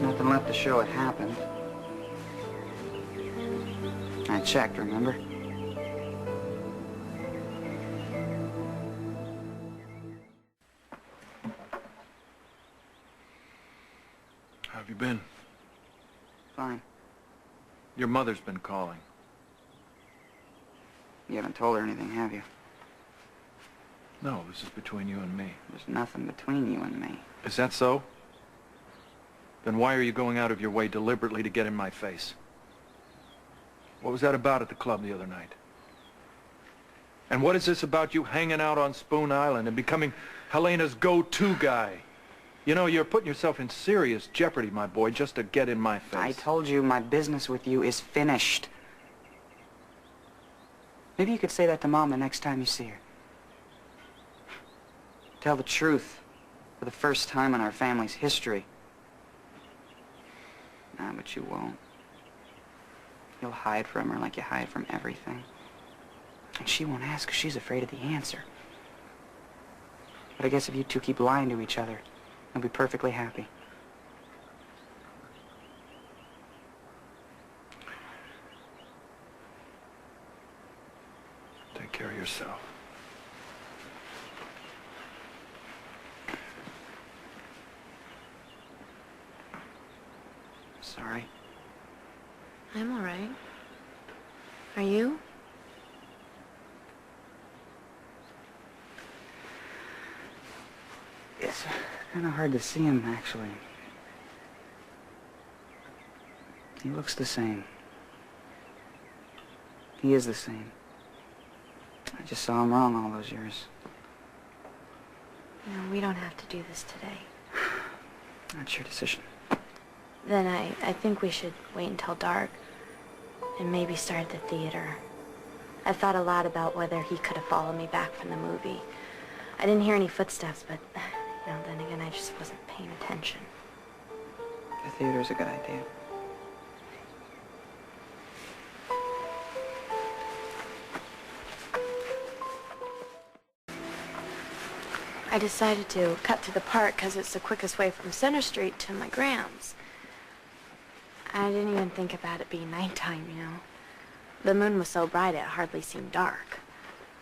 There's nothing left to show it happened. I checked, remember? How have you been? Fine. Your mother's been calling. You haven't told her anything, have you? No, this is between you and me. There's nothing between you and me. Is that so? Then why are you going out of your way deliberately to get in my face? What was that about at the club the other night? And what is this about you hanging out on Spoon Island and becoming Helena's go-to guy? You know, you're putting yourself in serious jeopardy, my boy, just to get in my face. I told you my business with you is finished. Maybe you could say that to Mom the next time you see her. Tell the truth for the first time in our family's history. Nah, but you won't. You'll hide from her like you hide from everything. And she won't ask because she's afraid of the answer. But I guess if you two keep lying to each other, you'll be perfectly happy. Take care of yourself. Sorry. I'm all right. Are you? It's kind of hard to see him, actually. He looks the same. He is the same. I just saw him wrong all those years. No, we don't have to do this today. That's your decision. Then I think we should wait until dark and maybe start at the theater. I've thought a lot about whether he could have followed me back from the movie. I didn't hear any footsteps, but, you know, then again, I just wasn't paying attention. The theater's a good idea. I decided to cut through the park because it's the quickest way from Center Street to my Grams. I didn't even think about it being nighttime, you know. The moon was so bright it hardly seemed dark.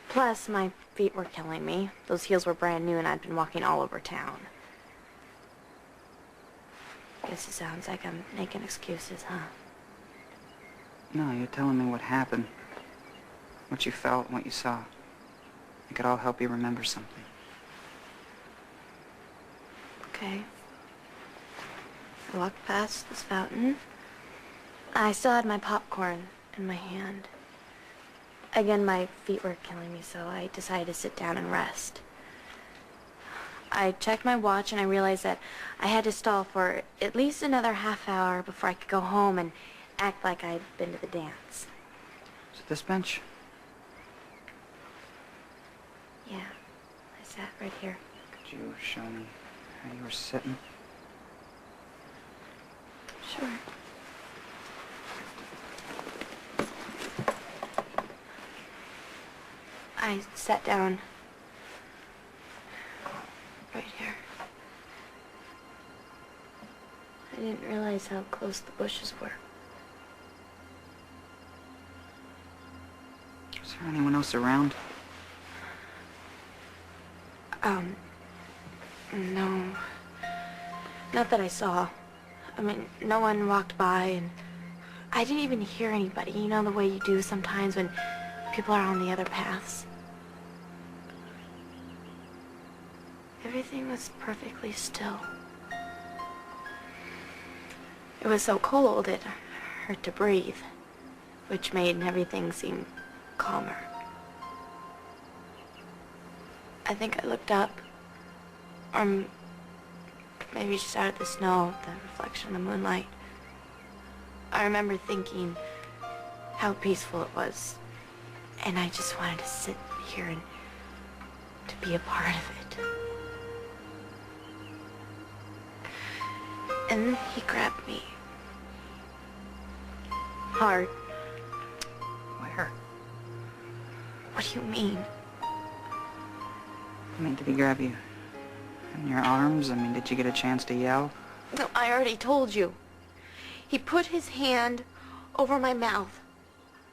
Plus, my feet were killing me. Those heels were brand new and I'd been walking all over town. Guess it sounds like I'm making excuses, huh? No, you're telling me what happened. What you felt and what you saw. It could all help you remember something. Okay. I walked past this fountain. I still had my popcorn in my hand. Again, my feet were killing me, so I decided to sit down and rest. I checked my watch and I realized that I had to stall for at least another half hour before I could go home and act like I'd been to the dance. Is it this bench? Yeah, I sat right here. Could you show me how you were sitting? Sure. I sat down right here. I didn't realize how close the bushes were. Is there anyone else around? No. Not that I saw. I mean, no one walked by, and I didn't even hear anybody. You know the way you do sometimes when people are on the other paths. Everything was perfectly still. It was so cold it hurt to breathe, which made everything seem calmer. I think I looked up, or maybe just out of the snow, the reflection of the moonlight. I remember thinking how peaceful it was, and I just wanted to sit here and to be a part of it. And then he grabbed me. Hard. Where? What do you mean? I mean, did he grab you in your arms? I mean, did you get a chance to yell? No, I already told you. He put his hand over my mouth,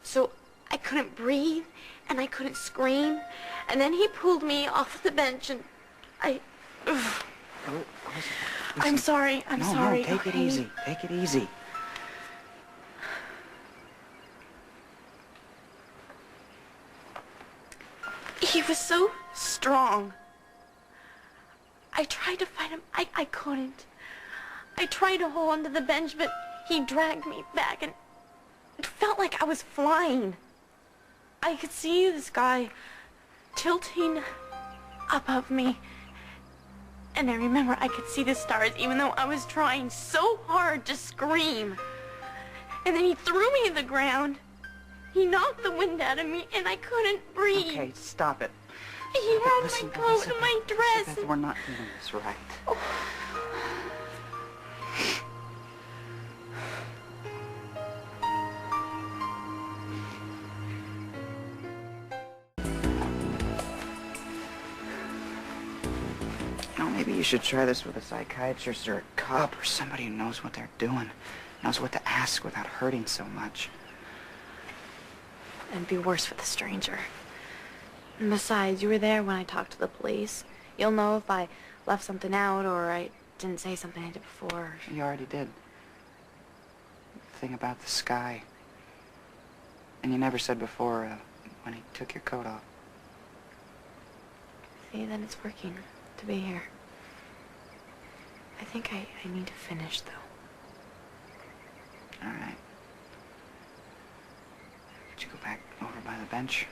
so I couldn't breathe and I couldn't scream. And then he pulled me off the bench and I... Oh, listen, I'm sorry. I'm sorry. No, take it okay? easy. Take it easy. He was so strong. I tried to fight him. I couldn't. I tried to hold onto the bench, but he dragged me back, and it felt like I was flying. I could see the sky tilting above me, and I remember I could see the stars, even though I was trying so hard to scream. And then he threw me to the ground. He knocked the wind out of me, and I couldn't breathe. Okay, stop it. He had Listen, my coat Elizabeth, and my dress. Elizabeth, we're not doing this right. You know, maybe you should try this with a psychiatrist or a cop or somebody who knows what they're doing, knows what to ask without hurting so much. It'd be worse for the stranger. And besides, you were there when I talked to the police. You'll know if I left something out or I didn't say something I did before. You already did. The thing about the sky. And you never said before when he took your coat off. See, then it's working to be here. I think I need to finish, though. All right. Could you go back over by the bench?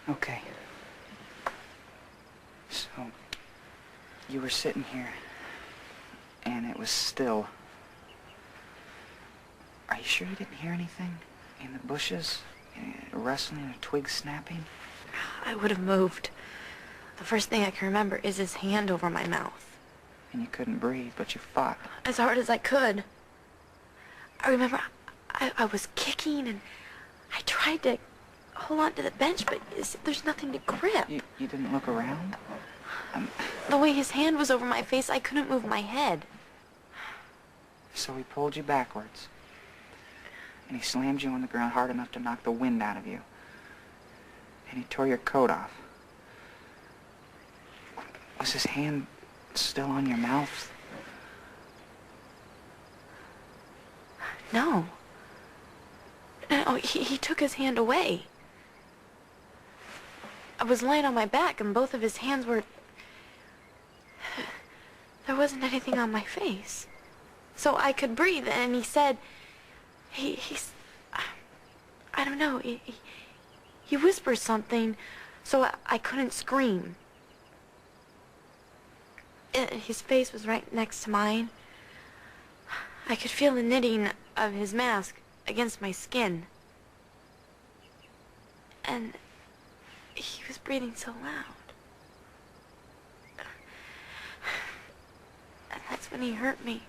Okay. So, you were sitting here, and it was still. Are you sure you didn't hear anything? In the bushes? A rustling, a twig snapping? I would have moved. The first thing I can remember is his hand over my mouth. And you couldn't breathe, but you fought. As hard as I could. I remember I was kicking and I tried to hold on to the bench, but there's nothing to grip. You didn't look around? The way his hand was over my face, I couldn't move my head. So he pulled you backwards. And he slammed you on the ground hard enough to knock the wind out of you. And he tore your coat off. Was his hand still on your mouth? No. No, he took his hand away. I was laying on my back and both of his hands were... There wasn't anything on my face. So I could breathe, and he said... He's... I don't know, he whispered something, so I couldn't scream. His face was right next to mine. I could feel the knitting of his mask against my skin. And he was breathing so loud. And that's when he hurt me.